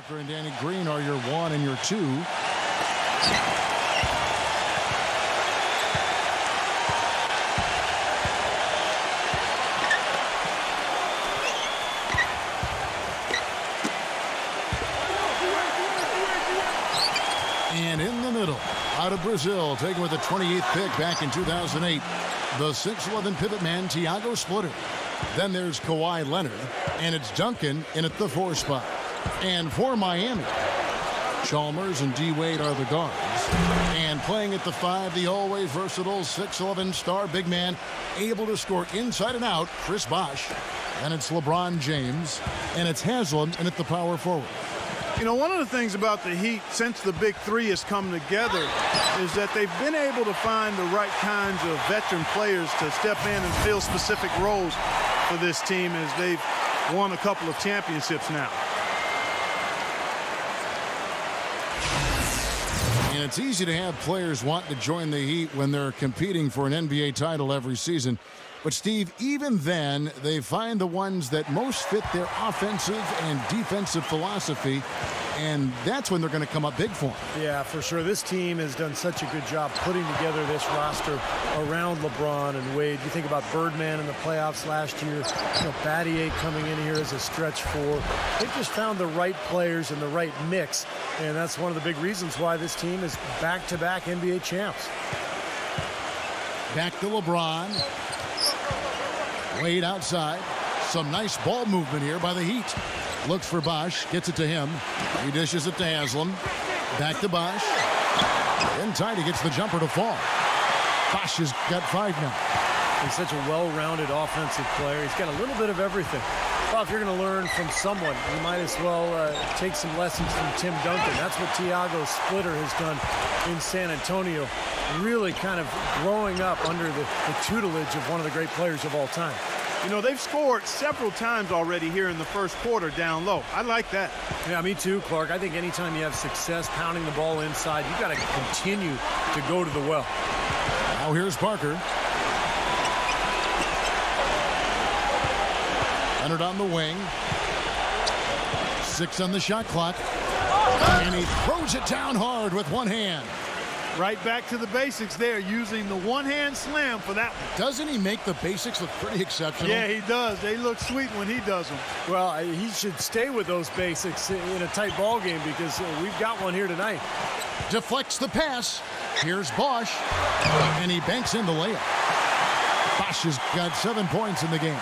Parker and Danny Green are your 1 and your 2. And in the middle, out of Brazil, taken with the 28th pick back in 2008, the 6'11" pivot man, Thiago Splitter. Then there's Kawhi Leonard, and it's Duncan in at the 4 spot. And for Miami, Chalmers and D-Wade are the guards. And playing at the 5, the always versatile 6'11" star big man, able to score inside and out, Chris Bosh. And it's LeBron James, and it's Haslam in at the power forward. You know, one of the things about the Heat since the Big Three has come together is that they've been able to find the right kinds of veteran players to step in and fill specific roles for this team as they've won a couple of championships now. And it's easy to have players want to join the Heat when they're competing for an NBA title every season. But, Steve, even then, they find the ones that most fit their offensive and defensive philosophy, and that's when they're going to come up big for them. Yeah, for sure. This team has done such a good job putting together this roster around LeBron and Wade. You think about Birdman in the playoffs last year, Battier coming in here as a stretch 4. They've just found the right players and the right mix, and that's one of the big reasons why this team is back-to-back NBA champs. Back to LeBron. Wade outside. Some nice ball movement here by the Heat. Looks for Bosh. Gets it to him. He dishes it to Haslam. Back to Bosh. In tight, he gets the jumper to fall. Bosh has got 5 now. He's such a well-rounded offensive player. He's got a little bit of everything. Well, if you're going to learn from someone, you might as well take some lessons from Tim Duncan. That's what Thiago Splitter has done in San Antonio. Really kind of growing up under the tutelage of one of the great players of all time. You know, they've scored several times already here in the first quarter down low. I like that. Yeah, me too, Clark. I think anytime you have success pounding the ball inside, you've got to continue to go to the well. Now here's Parker. Leonard on the wing. 6 on the shot clock. And he throws it down hard with one hand. Right back to the basics there, using the one-hand slam for that one. Doesn't he make the basics look pretty exceptional? Yeah, he does. They look sweet when he does them. Well, he should stay with those basics in a tight ball game because we've got one here tonight. Deflects the pass. Here's Bosh. And he banks in the layup. Bosh has got 7 points in the game.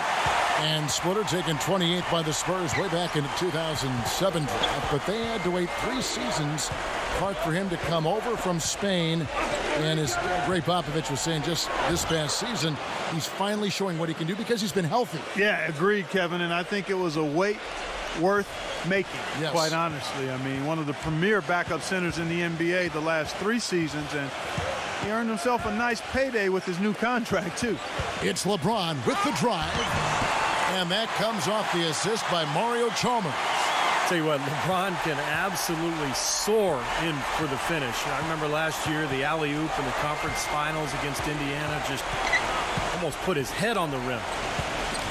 And Splitter taken 28th by the Spurs way back in the 2007 draft. But they had to wait 3 seasons, Clark, for him to come over from Spain. And as Greg Popovich was saying just this past season, he's finally showing what he can do because he's been healthy. Yeah, agreed, Kevin. And I think it was a wait worth making, yes, quite honestly. I mean, one of the premier backup centers in the NBA the last 3 seasons. And he earned himself a nice payday with his new contract, too. It's LeBron with the drive. And that comes off the assist by Mario Chalmers. Tell you what, LeBron can absolutely soar in for the finish. I remember last year, the alley-oop in the conference finals against Indiana just almost put his head on the rim.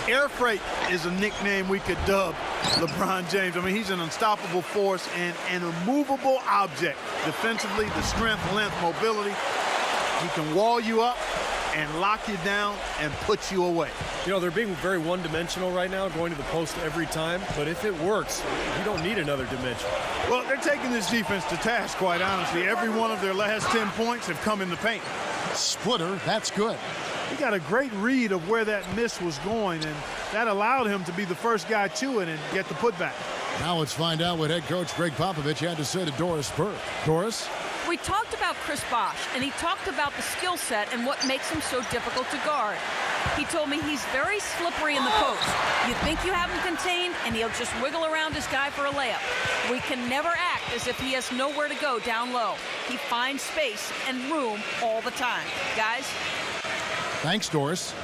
Air freight is a nickname we could dub LeBron James. I mean, he's an unstoppable force and an immovable object. Defensively, the strength, length, mobility. He can wall you up and lock you down and put you away. You know, they're being very one-dimensional right now, going to the post every time. But if it works, you don't need another dimension. Well, they're taking this defense to task, quite honestly. Every one of their last 10 points have come in the paint. Splitter, that's good. He got a great read of where that miss was going, and that allowed him to be the first guy to it and get the putback. Now let's find out what head coach Greg Popovich had to say to Doris Burke. Doris? We talked about Chris Bosh, and he talked about the skill set and what makes him so difficult to guard. He told me he's very slippery in the post. You think you have him contained, and he'll just wiggle around his guy for a layup. We can never act as if he has nowhere to go down low. He finds space and room all the time. Guys? Thanks, Doris.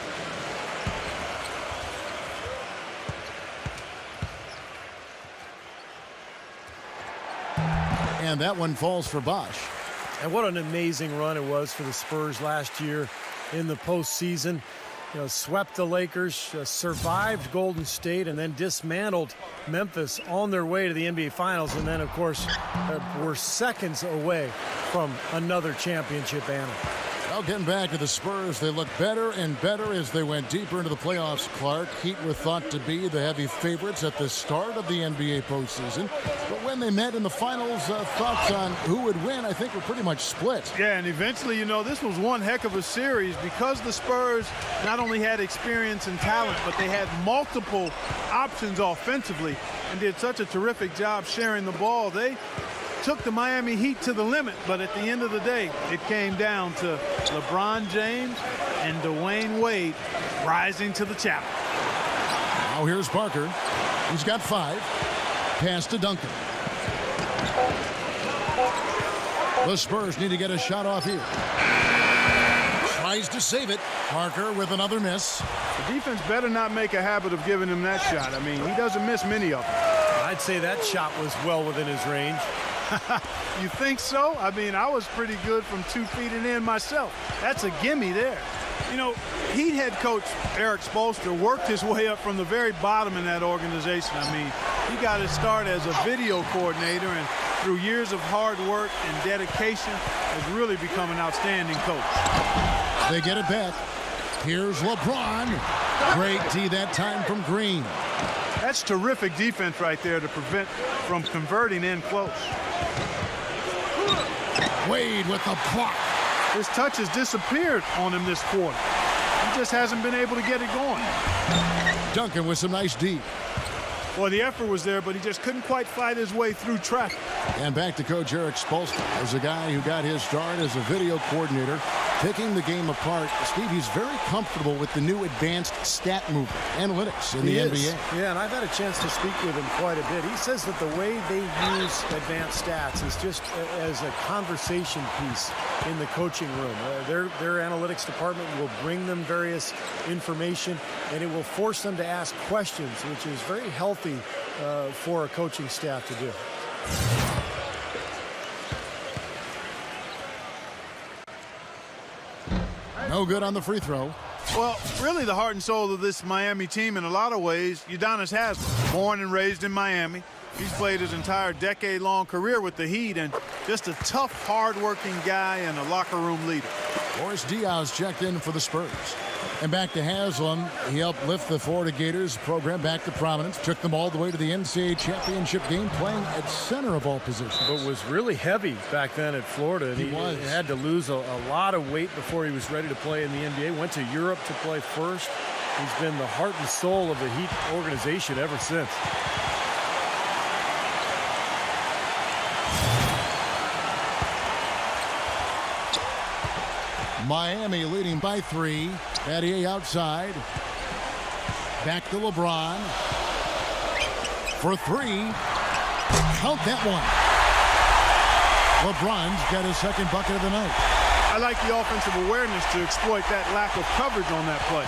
And that one falls for Bosh. And what an amazing run it was for the Spurs last year in the postseason. swept the Lakers, survived Golden State, and then dismantled Memphis on their way to the NBA Finals. And then, of course, we're seconds away from another championship banner. Well, getting back to the Spurs, they look better and better as they went deeper into the playoffs, Clark. Heat were thought to be the heavy favorites at the start of the NBA postseason. But when they met in the finals, thoughts on who would win, I think, were pretty much split. Yeah, and eventually, this was one heck of a series because the Spurs not only had experience and talent, but they had multiple options offensively and did such a terrific job sharing the ball. They took the Miami Heat to the limit, but at the end of the day, it came down to LeBron James and Dwayne Wade rising to the challenge. Now here's Parker. He's got 5. Pass to Duncan. The Spurs need to get a shot off here. Tries to save it. Parker with another miss. The defense better not make a habit of giving him that shot. I mean, he doesn't miss many of them. I'd say that shot was well within his range. You think so? I mean, I was pretty good from 2 feet and in myself. That's a gimme there. Heat head coach Eric Spoelstra worked his way up from the very bottom in that organization. I mean, he got his start as a video coordinator, and through years of hard work and dedication, has really become an outstanding coach. They get it back. Here's LeBron. Great D that time from Green. That's terrific defense right there to prevent from converting in close. Wade with the block. His touch has disappeared on him this quarter. He just hasn't been able to get it going. Duncan with some nice D. Well, the effort was there, but he just couldn't quite fight his way through traffic. And back to Coach Eric Spoelstra. As a guy who got his start as a video coordinator, picking the game apart, Steve, he's very comfortable with the new advanced stat movement, analytics in the NBA. Yeah, and I've had a chance to speak with him quite a bit. He says that the way they use advanced stats is just as a conversation piece in the coaching room. Their analytics department will bring them various information, and it will force them to ask questions, which is very healthy for a coaching staff to do. No good on the free throw. Well, really the heart and soul of this Miami team in a lot of ways, Udonis Haslem, born and raised in Miami. He's played his entire decade-long career with the Heat and just a tough, hard-working guy and a locker room leader. Boris Diaz checked in for the Spurs. And back to Haslem. He helped lift the Florida Gators program back to prominence, took them all the way to the NCAA championship game, playing at center of all positions. But was really heavy back then at Florida. And he had to lose a lot of weight before he was ready to play in the NBA. Went to Europe to play first. He's been the heart and soul of the Heat organization ever since. Miami leading by 3. Battier outside. Back to LeBron. For 3. Count that one. LeBron's got his second bucket of the night. I like the offensive awareness to exploit that lack of coverage on that play.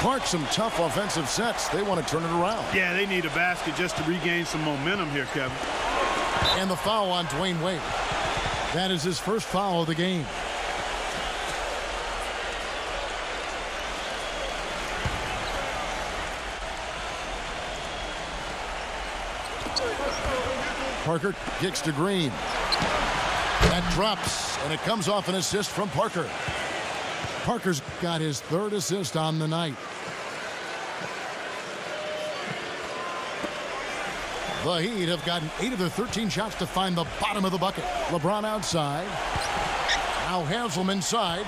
Clark, some tough offensive sets. They want to turn it around. Yeah, they need a basket just to regain some momentum here, Kevin. And the foul on Dwayne Wade. That is his first foul of the game. Parker kicks to Green. That drops, and it comes off an assist from Parker. Parker's got his 3rd assist on the night. The Heat have gotten 8 of their 13 shots to find the bottom of the bucket. LeBron outside. Now Haslem inside.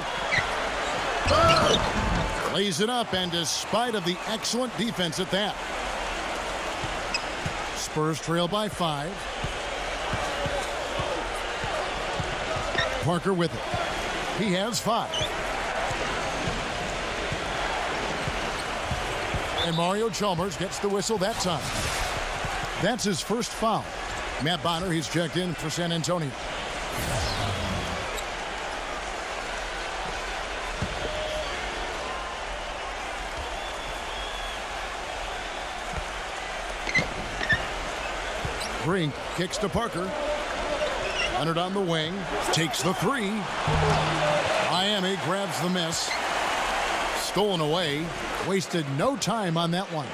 Lays it up, and despite of the excellent defense at that, Spurs trail by 5. Parker with it. He has 5. And Mario Chalmers gets the whistle that time. That's his first foul. Matt Bonner, he's checked in for San Antonio. Green kicks to Parker. Leonard on the wing. Takes the 3. Miami grabs the miss. Stolen away. Wasted no time on that one.